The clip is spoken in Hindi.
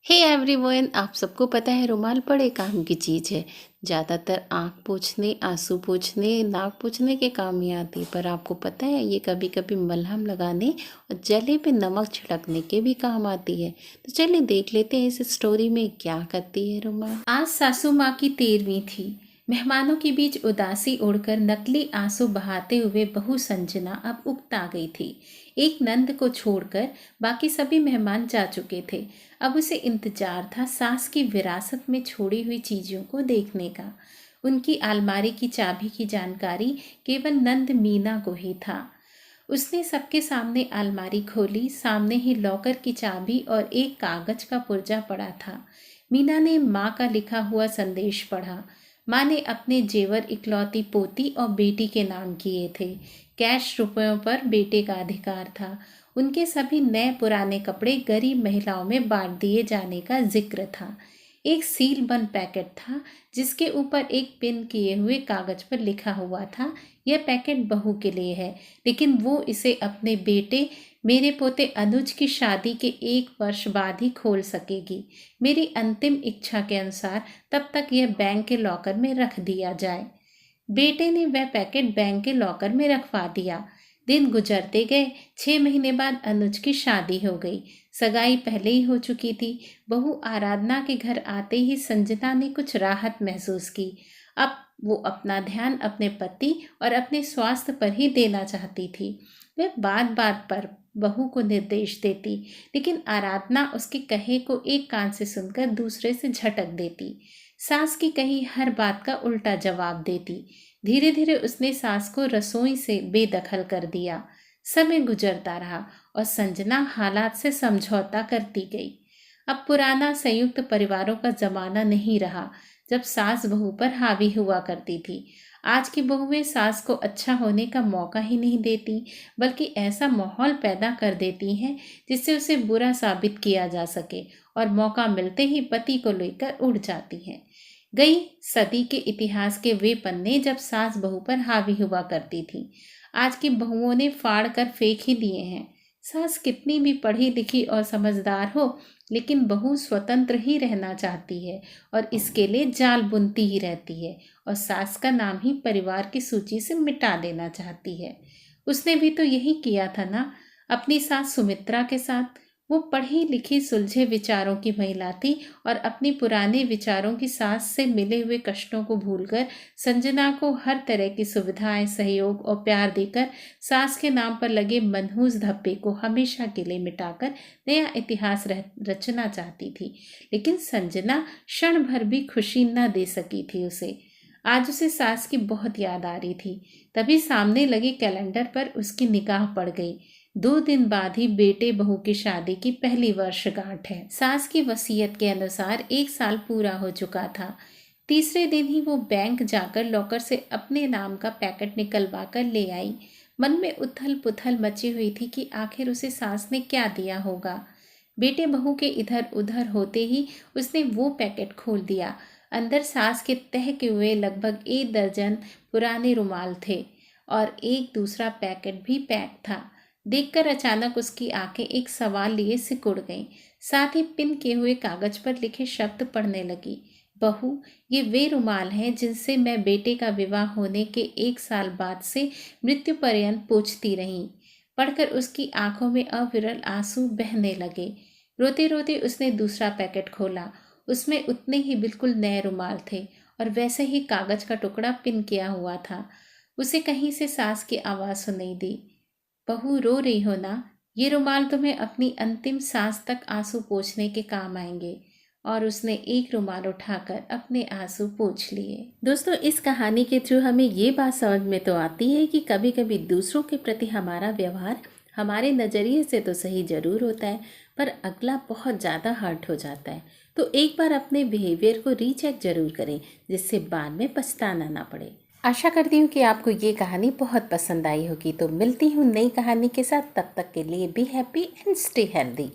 हे एवरीवन, आप सबको पता है रुमाल बड़े काम की चीज़ है। ज़्यादातर आँख पोंछने, आँसू पोंछने, नाक पोंछने के काम में आती है, पर आपको पता है ये कभी कभी मलहम लगाने और जले पे नमक छिड़कने के भी काम आती है। तो चलिए देख लेते हैं इस स्टोरी में क्या करती है रुमाल। आज सासू माँ की 13वीं थी। मेहमानों के बीच उदासी ओढ़कर नकली आंसू बहाते हुए बहू संजना अब उकता गई थी। एक नंद को छोड़कर बाकी सभी मेहमान जा चुके थे। अब उसे इंतजार था सास की विरासत में छोड़ी हुई चीजों को देखने का। उनकी अलमारी की चाबी की जानकारी केवल नंद मीना को ही था। उसने सबके सामने अलमारी खोली। सामने ही लॉकर की चाबी और एक कागज का पुर्जा पड़ा था। मीना ने माँ का लिखा हुआ संदेश पढ़ा। माँ ने अपने जेवर इकलौती पोती और बेटी के नाम किए थे। कैश रुपयों पर बेटे का अधिकार था। उनके सभी नए पुराने कपड़े गरीब महिलाओं में बांट दिए जाने का जिक्र था। एक सील बंद पैकेट था जिसके ऊपर एक पिन किए हुए कागज पर लिखा हुआ था, यह पैकेट बहू के लिए है, लेकिन वो इसे अपने बेटे मेरे पोते अनुज की शादी के 1 वर्ष बाद ही खोल सकेगी। मेरी अंतिम इच्छा के अनुसार तब तक यह बैंक के लॉकर में रख दिया जाए। बेटे ने वह पैकेट बैंक के लॉकर में रखवा दिया। दिन गुजरते गए। 6 महीने बाद अनुज की शादी हो गई। सगाई पहले ही हो चुकी थी। बहू आराधना के घर आते ही संजना ने कुछ राहत महसूस की। अब वो अपना ध्यान अपने पति और अपने स्वास्थ्य पर ही देना चाहती थी। वह बात बात पर बहू को निर्देश देती, लेकिन आराधना उसके कहे को एक कान से सुनकर दूसरे से झटक देती। सास की कही हर बात का उल्टा जवाब देती। धीरे धीरे उसने सास को रसोई से बेदखल कर दिया। समय गुजरता रहा और संजना हालात से समझौता करती गई। अब पुराना संयुक्त परिवारों का जमाना नहीं रहा जब सास बहू पर हावी हुआ करती थी। आज की बहुएं सास को अच्छा होने का मौका ही नहीं देती, बल्कि ऐसा माहौल पैदा कर देती हैं जिससे उसे बुरा साबित किया जा सके और मौका मिलते ही पति को लेकर उड़ जाती हैं। गई सदी के इतिहास के वे पन्ने जब सास बहू पर हावी हुआ करती थी। आज की बहुओं ने फाड़ कर फेंक ही दिए हैं। सास कितनी भी पढ़ी लिखी और समझदार हो, लेकिन बहू स्वतंत्र ही रहना चाहती है और इसके लिए जाल बुनती ही रहती है और सास का नाम ही परिवार की सूची से मिटा देना चाहती है। उसने भी तो यही किया था ना, अपनी सास सुमित्रा के साथ। वो पढ़ी लिखी सुलझे विचारों की महिला थी और अपनी पुराने विचारों की सास से मिले हुए कष्टों को भूलकर संजना को हर तरह की सुविधाएं, सहयोग और प्यार देकर सास के नाम पर लगे मनहूस धब्बे को हमेशा के लिए मिटाकर नया इतिहास रचना चाहती थी। लेकिन संजना क्षण भर भी खुशी न दे सकी थी उसे। आज उसे सास की बहुत याद आ रही थी। तभी सामने लगे कैलेंडर पर उसकी निगाह पड़ गई। 2 दिन बाद ही बेटे बहू की शादी की पहली वर्षगांठ है। सास की वसीयत के अनुसार 1 साल पूरा हो चुका था। तीसरे दिन ही वो बैंक जाकर लॉकर से अपने नाम का पैकेट निकलवा कर ले आई। मन में उथल पुथल मची हुई थी कि आखिर उसे सास ने क्या दिया होगा। बेटे बहू के इधर उधर होते ही उसने वो पैकेट खोल दिया। अंदर सास के तहके हुए लगभग 1 दर्जन पुराने रुमाल थे और एक दूसरा पैकेट भी पैक था। देखकर अचानक उसकी आंखें एक सवाल लिए सिकुड़ गईं। साथ ही पिन किए हुए कागज पर लिखे शब्द पढ़ने लगी। बहू, ये वे रुमाल हैं जिनसे मैं बेटे का विवाह होने के 1 साल बाद से मृत्यु पर्यंत पोंछती रही। पढ़कर उसकी आंखों में अविरल आंसू बहने लगे। रोते रोते उसने दूसरा पैकेट खोला। उसमें उतने ही बिल्कुल नए रुमाल थे और वैसे ही कागज का टुकड़ा पिन किया हुआ था। उसे कहीं से सास की आवाज़ सुनाई दी। बहू, रो रही हो ना? ये रुमाल तुम्हें अपनी अंतिम सांस तक आंसू पोंछने के काम आएंगे। और उसने एक रुमाल उठाकर अपने आंसू पोंछ लिए। दोस्तों, इस कहानी के थ्रू हमें ये बात समझ में तो आती है कि कभी कभी दूसरों के प्रति हमारा व्यवहार हमारे नज़रिए से तो सही जरूर होता है, पर अगला बहुत ज़्यादा हर्ट हो जाता है। तो एक बार अपने बिहेवियर को रीचेक जरूर करें, जिससे बाद में पछताना ना पड़े। आशा करती हूँ कि आपको ये कहानी बहुत पसंद आई होगी। तो मिलती हूँ नई कहानी के साथ, तब तक के लिए be happy and stay healthy.